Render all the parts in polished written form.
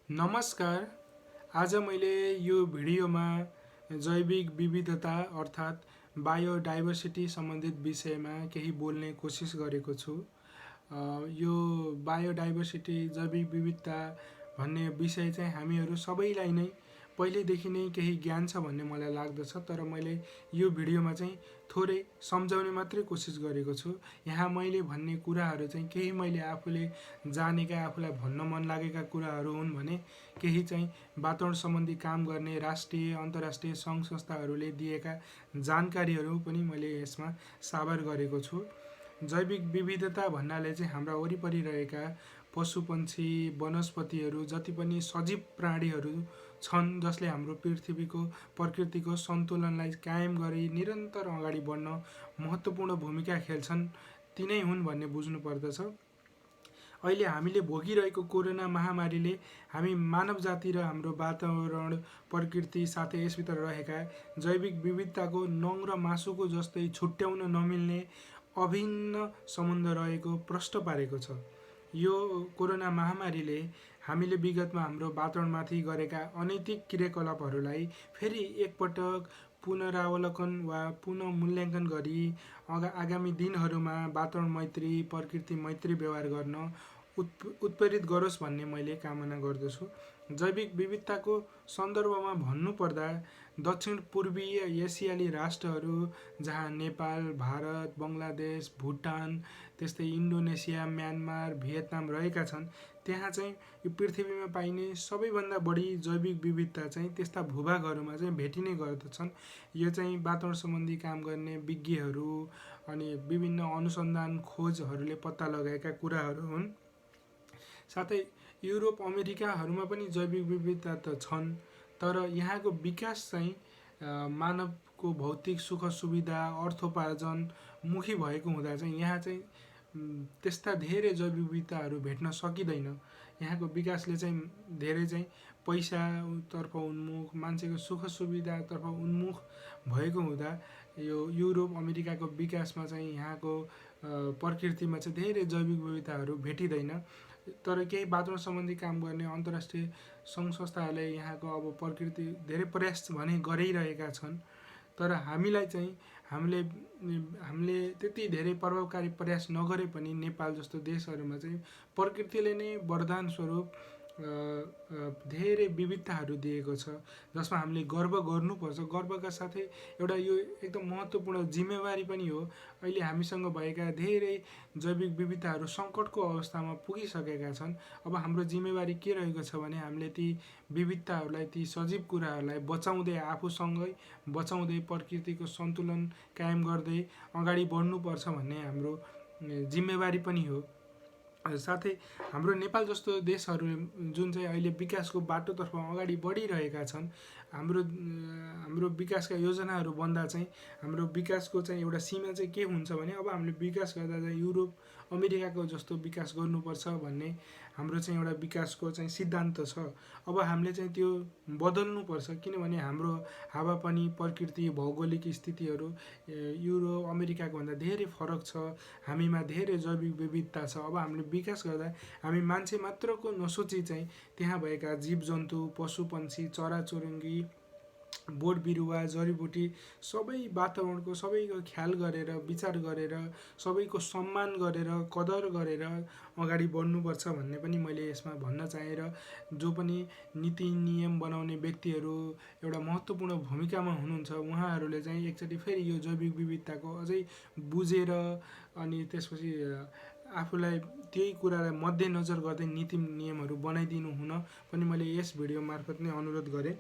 नमस्कार। आज मैले यो भिडियोमा जैविक विविधता अर्थात् बायोडाइभर्सिटी सम्बन्धित विषयमा केही बोल्ने कोसिस गरेको छु। यो बायोडाइभर्सिटी जैविक विविधता भन्ने विषय चाहिँ हामीहरू सबैलाई नै पहिलेदेखि नै केही ज्ञान छ भन्ने मलाई लाग्दछ, तर मैले यो भिडियोमा चाहिँ थोरै सम्झाउने मात्रै कोसिस गरेको छु। यहाँ मैले भन्ने कुराहरू चाहिँ केही मैले आफूले जानेका, आफूलाई भन्न मन लागेका कुराहरू हुन् भने केही चाहिँ वातावरण सम्बन्धी काम गर्ने राष्ट्रिय अन्तर्राष्ट्रिय सङ्घ संस्थाहरूले दिएका जानकारीहरू पनि मैले यसमा साभार गरेको छु। जैविक विविधता भन्नाले चाहिँ हाम्रा वरिपरि रहेका पशुपन्छी वनस्पतिहरू जति पनि सजीव प्राणीहरू छन् जसले हाम्रो पृथ्वीको प्रकृतिको सन्तुलनलाई कायम गरी निरन्तर अगाडि बढ्न महत्त्वपूर्ण भूमिका खेल्छन् तिनै हुन् भन्ने बुझ्नु पर्दछ। अहिले हामीले भोगिरहेको कोरोना महामारीले हामी मानव जाति र हाम्रो वातावरण प्रकृति साथै यसभित्र रहेका जैविक विविधताको नङ र मासुको जस्तै छुट्याउन नमिल्ने अभिन्न सम्बन्ध रहेको प्रष्ट पारेको छ। यो कोरोना महामारीले हामीले विगतमा हाम्रो वातावरणमाथि गरेका अनैतिक क्रियाकलापहरूलाई फेरि एकपटक पुनरावलोकन वा पुनः मूल्याङ्कन गरी आगामी दिनहरूमा वातावरण मैत्री प्रकृति मैत्री व्यवहार गर्न उत्प्रेरित गरोस् भन्ने मैले कामना गर्दछु। जैविक विविधताको सन्दर्भमा भन्नुपर्दा दक्षिण पूर्वीय एसियाली राष्ट्रहरू जहाँ नेपाल, भारत, बङ्गलादेश, भुटान, त्यस्तै इन्डोनेसिया, म्यानमार, भियतनाम रहेका छन्, त्यहाँ चाहिँ यो पृथ्वीमा पाइने सबैभन्दा बढी जैविक विविधता चाहिँ त्यस्ता भूभागहरूमा चाहिँ भेटिने गर्दछन्। यो चाहिँ वातावरण सम्बन्धी काम गर्ने विज्ञहरू अनि विभिन्न अनुसन्धान खोजहरूले पत्ता लगाएका कुराहरू हुन्। साथै युरोप अमेरिकाहरूमा पनि जैविक विविधता त छन्, तर यहाँको विकास चाहिँ मानवको भौतिक सुख सुविधा अर्थोपार्जन मुखी भएको हुँदा चाहिँ यहाँ चाहिँ त्यस्ता धेरै जैविक विविधताहरू भेट्न सकिँदैन। यहाँको विकासले चाहिँ धेरै चाहिँ पैसातर्फ उन्मुख, मान्छेको सुख सुविधातर्फ उन्मुख भएको हुँदा यो युरोप अमेरिकाको विकासमा चाहिँ यहाँको प्रकृतिमा चाहिँ धेरै जैविक विविधताहरू भेटिँदैन। तर केही वातावरण सम्बन्धी काम गर्ने अन्तर्राष्ट्रिय सङ्घ संस्थाहरूले यहाँको अब प्रकृति धेरै प्रयास भने गरिरहेका छन्, तर हामीलाई चाहिँ हामीले त्यति धेरै प्रभावकारी प्रयास नगरे पनि नेपाल जस्तो देशहरूमा चाहिँ प्रकृतिले नै वरदान स्वरूप धेरै विविधताहरू दिएको छ, जसमा हामीले गर्व गर्नुपर्छ। गर्वका साथै एउटा यो एकदम महत्त्वपूर्ण जिम्मेवारी पनि हो। अहिले हामीसँग भएका धेरै जैविक विविधताहरू सङ्कटको अवस्थामा पुगिसकेका छन्। अब हाम्रो जिम्मेवारी के रहेको छ भने हामीले ती विविधताहरूलाई, ती सजीव कुराहरूलाई बचाउँदै, आफूसँगै बचाउँदै प्रकृतिको सन्तुलन कायम गर्दै अगाडि बढ्नुपर्छ भन्ने हाम्रो जिम्मेवारी पनि हो। साथै हाम्रो नेपाल जस्तो देशहरू जुन चाहिँ अहिले विकासको बाटोतर्फ अगाडि बढिरहेका छन्, हाम्रो विकासका योजनाहरू बन्दा चाहिँ हाम्रो विकासको चाहिँ एउटा सीमा चाहिँ के हुन्छ भने अब हामीले विकास गर्दा चाहिँ युरोप अमेरिकाको जस्तो विकास गर्नुपर्छ भन्ने हाम्रो चाहिँ एउटा विकासको चाहिँ सिद्धान्त छ। अब हामीले चाहिँ त्यो बदल्नुपर्छ, किनभने हाम्रो हावापानी प्रकृति भौगोलिक स्थितिहरू युरोप अमेरिकाको भन्दा धेरै फरक छ। हामीमा धेरै जैविक विविधता छ। अब हामीले विकास गर्दा हामी मान्छे मात्रको नसोची चाहिँ त्यहाँ भएका जीवजन्तु, पशुपन्छी, चराचुरुङ्गी, बोट बिरुवा, जडीबुटी सबै वातावरणको सबैको ख्याल गरेर, विचार गरेर, सबैको सम्मान गरेर, कदर गरेर अगाडि बढ्नुपर्छ भन्ने पनि मैले यसमा भन्न चाहेँ। र जो पनि नीति नियम बनाउने व्यक्तिहरू एउटा महत्त्वपूर्ण भूमिकामा हुनुहुन्छ, उहाँहरूले चाहिँ एकचोटि फेरि यो जैविक विविधताको अझै बुझेर अनि त्यसपछि आफूलाई त्यही कुरालाई मध्यनजर गर्दै नीति नियमहरू बनाइदिनु हुन पनि मैले यस भिडियो मार्फत नै अनुरोध गरेँ।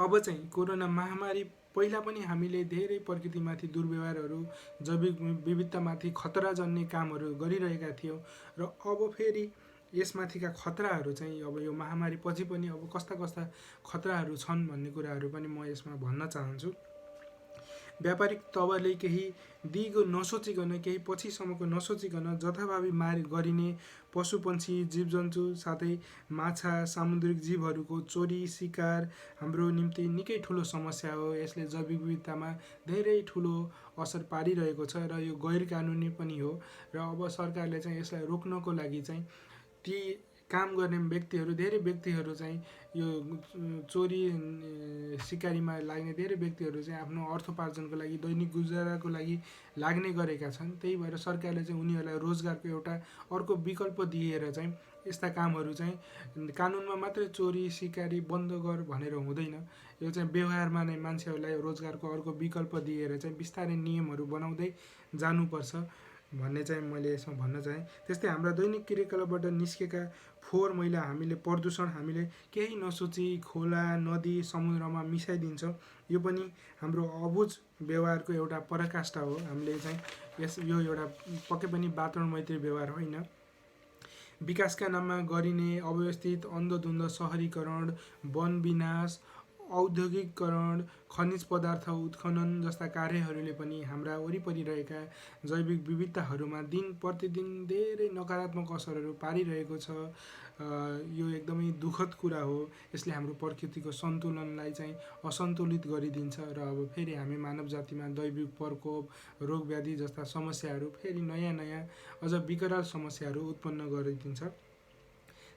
अब चाहिँ कोरोना महामारी पहिला पनि हामीले धेरै प्रकृतिमाथि दुर्व्यवहारहरू, जैविक विविधतामाथि खतरा जन्ने कामहरू गरिरहेका थियौँ र अब फेरि यसमाथिका खतराहरू चाहिँ अब यो महामारी पछि पनि अब कस्ता कस्ता खतराहरू छन् भन्ने कुराहरू पनि म यसमा भन्न चाहन्छु। व्यापारिक तवरले केही दिगो नसोचिकन, केही पछिसम्मको नसोचिकन जथाभावी गरिने पशुपन्छी, जीवजन्तु साथै माछा, सामुद्रिक जीवहरूको चोरी शिकार हाम्रो निम्ति निकै ठुलो समस्या हो। यसले जैविक विविधतामा धेरै ठुलो असर पारिरहेको छ र यो गैर कानुनी पनि हो। र अब सरकारले चाहिँ यसलाई रोक्नको लागि चाहिँ ती काम गर्ने व्यक्तिहरू, धेरै व्यक्तिहरू चाहिँ यो चोरी सिकारीमा लाग्ने धेरै व्यक्तिहरू चाहिँ आफ्नो अर्थोपार्जनको लागि, दैनिक गुजाराको लागि लाग्ने गरेका छन्। त्यही भएर सरकारले चाहिँ उनीहरूलाई रोजगारको एउटा अर्को विकल्प दिएर चाहिँ यस्ता कामहरू चाहिँ कानुनमा मात्रै चोरी सिकारी बन्द गर भनेर हुँदैन, यो चाहिँ व्यवहारमा नै मान्छेहरूलाई रोजगारको अर्को विकल्प दिएर चाहिँ बिस्तारै नियमहरू बनाउँदै जानुपर्छ भन्ने चाहिँ मैले यसमा भन्न चाहेँ। त्यस्तै हाम्रा दैनिक क्रियाकलापबाट निस्केका फोहोर मैला हामीले प्रदूषण हामीले केही नसोची खोला नदी समुद्रमा मिसाइदिन्छ। यो पनि हाम्रो अबुझ व्यवहारको एउटा पराकाष्ठा हो। हामीले चाहिँ यो एउटा पक्कै पनि वातावरण मैत्री व्यवहार होइन। विकासका नाममा गरिने अव्यवस्थित अन्धधुन्ध सहरीकरण, वन विनाश, औद्योगिकरण, खनिज पदार्थ उत्खनन जस्ता कार्यहरूले पनि हाम्रा वरिपरि रहेका जैविक विविधताहरूमा दिन प्रतिदिन धेरै नकारात्मक असरहरू पारिरहेको छ। यो एकदमै दुःखद कुरा हो। यसले हाम्रो प्रकृतिको सन्तुलनलाई चाहिँ असन्तुलित गरिदिन्छ र अब फेरि हामी मानव जातिमा दैविक प्रकोप, रोग व्याधि जस्ता समस्याहरू फेरि नयाँ नयाँ अझ विकराल समस्याहरू उत्पन्न गरिदिन्छ।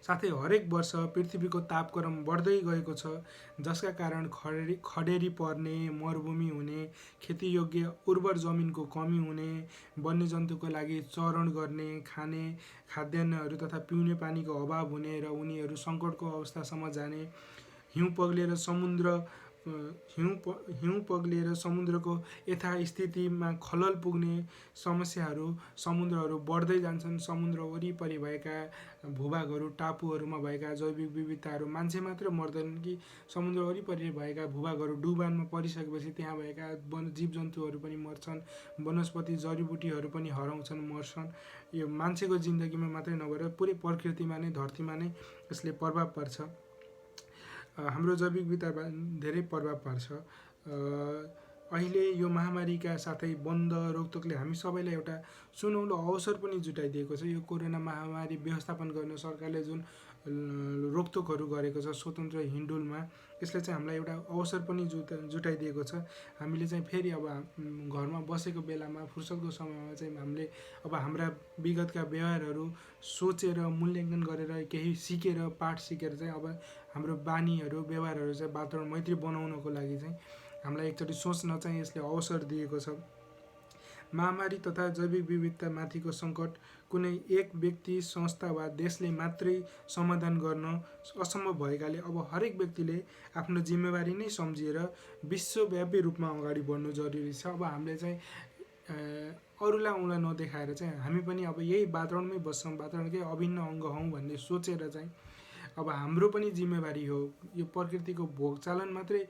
साथै हरेक वर्ष पृथ्वीको तापक्रम बढ्दै गएको छ, जसका कारण खडेरी पर्ने, मरुभूमि हुने, खेतीयोग्य उर्वर जमिनको कमी हुने, वन्यजन्तुको लागि चरण गर्ने, खाने खाद्यान्नहरू तथा पिउने पानीको अभाव हुने र उनीहरू सङ्कटको अवस्थासम्म जाने, हिउँ पग्लेर समुद्रको यथास्थितिमा खलल पुग्ने समस्याहरू, समुद्रहरू बढ्दै जान्छन्। समुद्र वरिपरि भएका भूभागहरू, टापुहरूमा भएका जैविक विविधताहरू मान्छे मात्र मर्दैनन् कि समुद्र वरिपरि भएका भूभागहरू डुबानमा परिसकेपछि त्यहाँ भएका जीवजन्तुहरू पनि मर्छन्, वनस्पति जडीबुटीहरू पनि हराउँछन्, मर्छन्। यो मान्छेको जिन्दगीमा मात्रै नभएर पुरै प्रकृतिमा नै, धरतीमा नै यसले प्रभाव पार्छ। हाम्रो जैविक विविधतामा धेरै प्रभाव पार्छ। अहिले यो महामारीका साथै बन्द रोकटोकले हामी सबैलाई एउटा सुनौलो अवसर पनि जुटाइदिएको छ। यो कोरोना महामारी व्यवस्थापन गर्न सरकारले जुन रोकटोकहरू गरेको छ स्वतन्त्र हिँडुलमा, यसले चाहिँ हामीलाई एउटा अवसर पनि जुटाइदिएको छ। हामीले चाहिँ फेरि अब घरमा बसेको बेलामा फुर्सदको समयमा चाहिँ हामीले अब हाम्रा विगतका व्यवहारहरू सोचेर मूल्याङ्कन गरेर केही सिकेर पाठ सिकेर चाहिँ अब हाम्रो बानीहरू व्यवहारहरू चाहिँ वातावरण मैत्री बनाउनको लागि चाहिँ हामीलाई एकचोटि सोच्न चाहिँ यसले अवसर दिएको छ। महामारी तथा जैविक विविधता माथिको सङ्कट कुनै एक व्यक्ति, संस्था वा देशले मात्रै समाधान गर्न असम्भव भएकाले अब हरेक व्यक्तिले आफ्नो जिम्मेवारी नै सम्झिएर विश्वव्यापी रूपमा अगाडि बढ्नु जरुरी छ। अब हामीले चाहिँ अरूलाई औँला नदेखाएर चाहिँ हामी पनि अब यही वातावरणमै बस्छौँ, वातावरणकै अभिन्न अङ्ग हौँ भन्ने सोचेर चाहिँ अब हाम्रो पनि जिम्मेवारी हो। यो प्रकृतिको भोगचालन मात्रै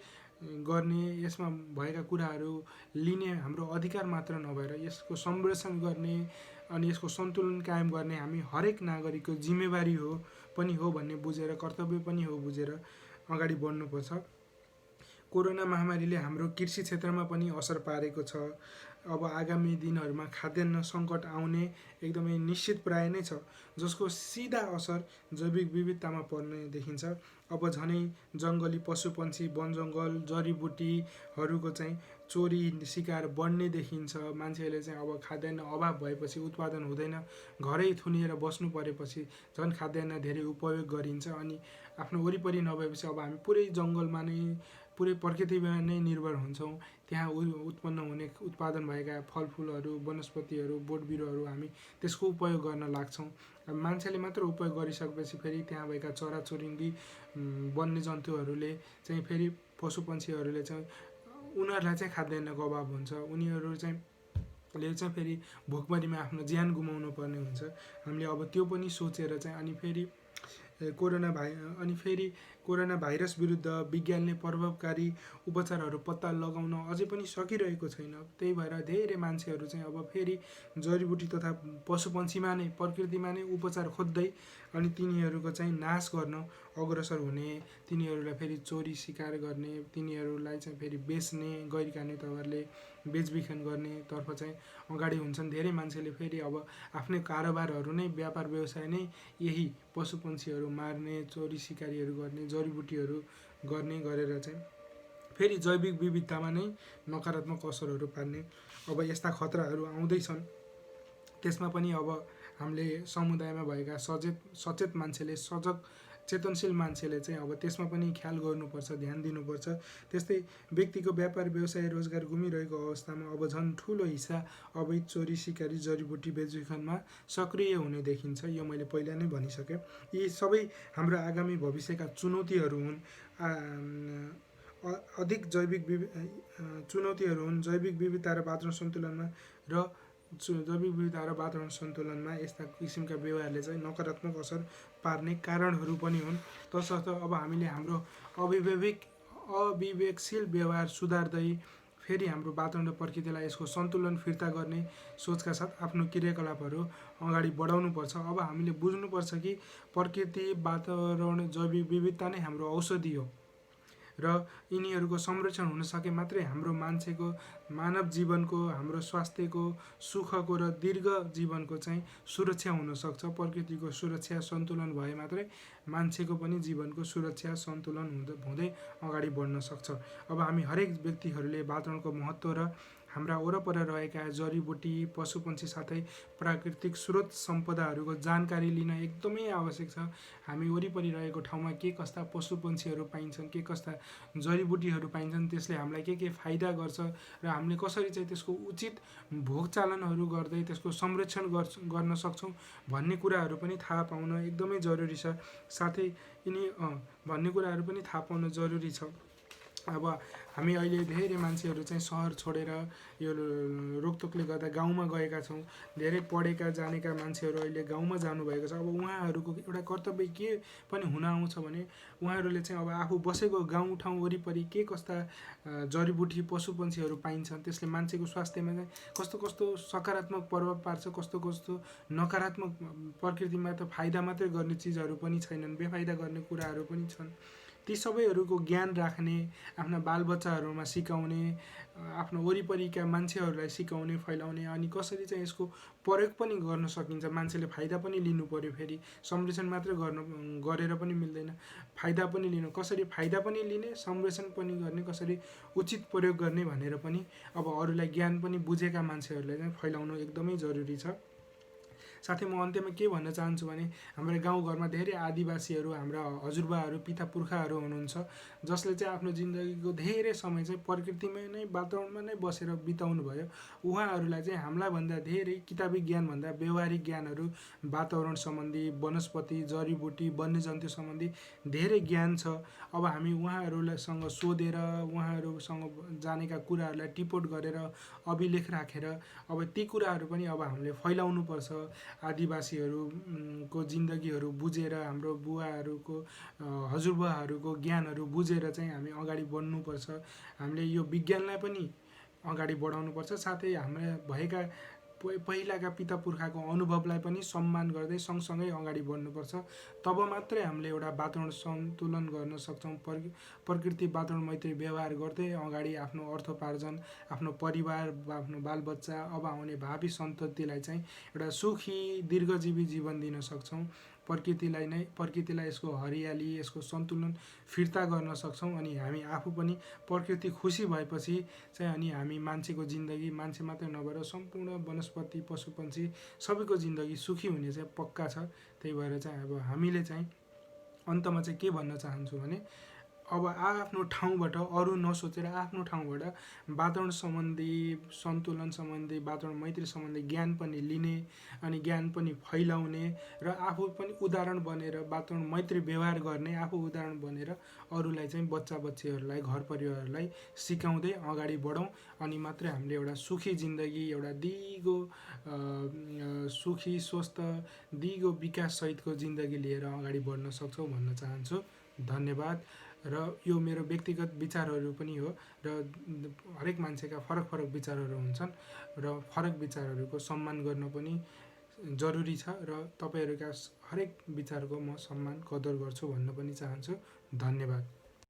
गर्ने, यसमा भएका कुराहरू लिने हाम्रो अधिकार मात्र नभएर यसको संरक्षण गर्ने अनि यसको सन्तुलन कायम गर्ने हामी हरेक नागरिकको जिम्मेवारी हो पनि हो भन्ने बुझेर, कर्तव्य पनि हो बुझेर अगाडि बढ्नुपर्छ। कोरोना महामारीले हाम्रो कृषि क्षेत्रमा पनि असर पारेको छ। अब आगामी दिनहरूमा खाद्यान्न सङ्कट आउने एकदमै निश्चित प्राय नै छ, जसको सिधा असर जैविक विविधतामा पर्ने देखिन्छ। अब झनै जङ्गली पशुपन्छी, वनजङ्गल, जडीबुटीहरूको चाहिँ चोरी शिकार बढ्ने देखिन्छ। मान्छेहरूले चाहिँ अब खाद्यान्न अभाव भएपछि उत्पादन हुँदैन, घरै थुनिएर बस्नु परेपछि झन् खाद्यान्न धेरै उपयोग गरिन्छ। अनि आफ्नो वरिपरि नभएपछि अब हामी पुरै जङ्गलमा नै, पुरै प्रकृतिमा नै निर्भर हुन्छौँ। त्यहाँ उत्पन्न हुने उत्पादन भएका फलफुलहरू, वनस्पतिहरू, बोटबिरुवाहरू हामी त्यसको उपयोग गर्न लाग्छौँ। मान्छेले मात्र उपयोग गरिसकेपछि फेरि त्यहाँ भएका चराचुरुङ्गी, वन्यजन्तुहरूले चाहिँ फेरि पशुपन्छीहरूले चाहिँ उनीहरूलाई चाहिँ खाद्यान्नको अभाव हुन्छ। उनीहरू चाहिँ फेरि भोकमरीमा आफ्नो ज्यान गुमाउनु पर्ने हुन्छ। हामीले अब त्यो पनि सोचेर चाहिँ अनि फेरि कोरोना भाइरस विरुद्ध विज्ञानले प्रभावकारी उपचारहरू पत्ता लगाउन अझै पनि सकिरहेको छैन। त्यही भएर धेरै मान्छेहरू चाहिँ अब फेरि जडीबुटी तथा पशुपन्छीमा नै, प्रकृतिमा नै उपचार खोज्दै अनि तिनीहरूको चाहिँ नाश गर्न अग्रसर हुने, तिनीहरूलाई फेरि चोरी शिकार गर्ने, तिनीहरूलाई चाहिँ फेरि बेच्ने, गैर कानुनी तवरले बेचबिखन गर्ने तर्फ चाहिँ अगाडि हुन्छन्। धेरै मान्छेले फेरि अब आफ्नै कारोबारहरू नै, व्यापार व्यवसाय नै यही पशुपन्छीहरू मार्ने, चोरी सिकारीहरू गर्ने, जडीबुटीहरू गर्ने गरेर चाहिँ फेरि जैविक विविधतामा नै नकारात्मक असरहरू पार्ने अब यस्ता खतराहरू आउँदैछन्। त्यसमा पनि अब हामीले समुदायमा भएका सचेत मान्छेले, सजग चेतनशील मान्छेले चाहिँ अब त्यसमा पनि ख्याल गर्नुपर्छ, ध्यान दिनुपर्छ। त्यस्तै व्यक्तिको व्यापार व्यवसाय रोजगार गुमिरहेको अवस्थामा अब झन् ठुलो हिस्सा अवैध चोरी सिकारी जडीबुटी बेचबिखनमा सक्रिय हुने देखिन्छ। यो मैले पहिला नै भनिसकेँ। यी सबै हाम्रो आगामी भविष्यका चुनौतीहरू हुन्। अधिक चुनौतीहरू हुन् जैविक विविधता र वातावरण सन्तुलनमा जैविक विविधता र वातावरण सन्तुलनमा यस्ता किसिमका व्यवहारले चाहिँ नकारात्मक असर पार्ने कारणहरू पनि हुन्। तसर्थ अब हामीले हाम्रो अविवेकशील व्यवहार सुधार्दै फेरि हाम्रो वातावरण र प्रकृतिलाई यसको सन्तुलन फिर्ता गर्ने सोचका साथ आफ्नो क्रियाकलापहरू अगाडि बढाउनुपर्छ। अब हामीले बुझ्नुपर्छ कि प्रकृति, वातावरण, जैविक विविधता नै हाम्रो औषधि हो र यिनीहरूको संरक्षण हुन सके मात्रै हाम्रो मानव जीवनको, हाम्रो स्वास्थ्यको, सुखको र दीर्घ जीवनको चाहिँ सुरक्षा हुनसक्छ। प्रकृतिको सुरक्षा सन्तुलन भए मात्रै मान्छेको पनि जीवनको सुरक्षा सन्तुलन हुँदै अगाडि बढ्न सक्छ। अब हामी हरेक व्यक्तिहरूले वातावरणको महत्त्व र हाम्रा वरपर रहेका जडीबुटी, पशुपन्छी साथै प्राकृतिक स्रोत सम्पदाहरूको जानकारी लिन एकदमै आवश्यक छ। हामी वरिपरि रहेको ठाउँमा के कस्ता पशुपन्छीहरू पाइन्छन्, के कस्ता जडीबुटीहरू पाइन्छन्, त्यसले हामीलाई के फाइदा गर्छ र हामीले कसरी चाहिँ त्यसको उचित भोगचालनहरू गर्दै त्यसको संरक्षण गर्न सक्छौँ भन्ने कुराहरू पनि थाहा पाउन एकदमै जरुरी छ। साथै भन्ने कुराहरू पनि थाहा पाउन जरुरी छ। अब हामी अहिले धेरै मान्छेहरू चाहिँ सहर छोडेर यो रोकटोकले गर्दा गाउँमा गएका छौँ। धेरै पढेका जानेका मान्छेहरू अहिले गाउँमा जानुभएको छ। अब उहाँहरूको एउटा कर्तव्य के पनि हुन आउँछ भने उहाँहरूले चाहिँ अब आफू बसेको गाउँठाउँ वरिपरि के कस्ता जडीबुटी, पशुपन्छीहरू पाइन्छन्, त्यसले मान्छेको स्वास्थ्यमा चाहिँ कस्तो कस्तो सकारात्मक प्रभाव पार्छ, कस्तो कस्तो नकारात्मक, प्रकृतिमा त फाइदा मात्रै गर्ने चिजहरू पनि छैनन्, बेफाइदा गर्ने कुराहरू पनि छन्। ती सबैहरूको ज्ञान राख्ने, आफ्ना बालबच्चाहरूमा सिकाउने, आफ्नो वरिपरिका मान्छेहरूलाई सिकाउने, फैलाउने, अनि कसरी चाहिँ यसको प्रयोग पनि गर्न सकिन्छ। मान्छेले फाइदा पनि लिनु पर्यो। फेरि संरक्षण मात्रै गरेर पनि मिल्दैन, फाइदा पनि लिनु, कसरी फाइदा पनि लिने, संरक्षण पनि गर्ने, कसरी उचित प्रयोग गर्ने भनेर पनि अब अरूलाई ज्ञान पनि बुझेका मान्छेहरूलाई चाहिँ फैलाउनु एकदमै जरुरी छ। साथै म अन्त्यमा के भन्न चाहन्छु भने हाम्रो गाउँघरमा धेरै आदिवासीहरू, हाम्रा हजुरबाहरू, पिता पुर्खाहरू हुनुहुन्छ जसले चाहिँ आफ्नो जिन्दगीको धेरै समय चाहिँ प्रकृतिमै नै, वातावरणमा नै बसेर बिताउनु भयो। उहाँहरूलाई चाहिँ हामीलाई भन्दा धेरै किताबी ज्ञानभन्दा व्यवहारिक ज्ञानहरू, वातावरण सम्बन्धी, वनस्पति, जडीबुटी, वन्यजन्तु सम्बन्धी धेरै ज्ञान छ। अब हामी उहाँहरूसँग सोधेर, उहाँहरूसँग जानेका कुराहरूलाई टिपोट गरेर, अभिलेख राखेर अब ती कुराहरू पनि अब हामीले फैलाउनुपर्छ। आदिवासीहरूको जिन्दगीहरू बुझेर, हाम्रो बुवाहरूको, हजुरबुवाहरूको ज्ञानहरू बुझेर चाहिँ हामी अगाडि बढ्नुपर्छ। हामीले यो विज्ञानलाई पनि अगाडि बढाउनुपर्छ। साथै हाम्रा भएका पहिलाका पिता पुर्खाको अनुभवलाई पनि सम्मान गर्दै सँगसँगै अगाडि बढ्नुपर्छ। तब मात्रै हामीले एउटा वातावरण सन्तुलन गर्न सक्छौँ। प्रकृति वातावरण मैत्री व्यवहार गर्दै अगाडि आफ्नो अर्थोपार्जन, आफ्नो परिवार, आफ्नो बालबच्चा, अब आउने भावी सन्ततिलाई चाहिँ एउटा सुखी दीर्घजीवी जीवन दिन सक्छौँ। प्रकृतिलाई यसको हरियाली, यसको सन्तुलन फिर्ता गर्न सक्छौँ। अनि हामी आफू पनि प्रकृति खुसी भएपछि चाहिँ अनि हामी मान्छेको जिन्दगी, मान्छे मात्रै नभएर सम्पूर्ण वनस्पति, पशुपन्छी सबैको जिन्दगी सुखी हुने चाहिँ पक्का छ। त्यही भएर चाहिँ अब हामीले चाहिँ अन्तमा चाहिँ के भन्न चाहन्छु भने अब आफ्नो ठाउँबाट अरू नसोचेर आफ्नो ठाउँबाट वातावरण सम्बन्धी, सन्तुलन सम्बन्धी, वातावरण मैत्री सम्बन्धी ज्ञान पनि लिने, अनि ज्ञान पनि फैलाउने र आफू पनि उदाहरण बनेर वातावरण मैत्री व्यवहार गर्ने, आफू उदाहरण बनेर अरूलाई चाहिँ बच्चा बच्चीहरूलाई, घर परिवारहरूलाई सिकाउँदै अगाडि बढौँ। अनि मात्रै हामीले एउटा सुखी जिन्दगी, एउटा दिगो सुखी, स्वस्थ, दिगो विकाससहितको जिन्दगी लिएर अगाडि बढ्न सक्छौँ भन्न चाहन्छु। धन्यवाद। र यो मेरो व्यक्तिगत विचारहरू पनि हो र हरेक मान्छेका फरक फरक विचारहरू हुन्छन् र फरक विचारहरूको सम्मान गर्न पनि जरुरी छ र तपाईँहरूका हरेक विचारको म सम्मान, कदर गर्छु भन्न पनि चाहन्छु। धन्यवाद।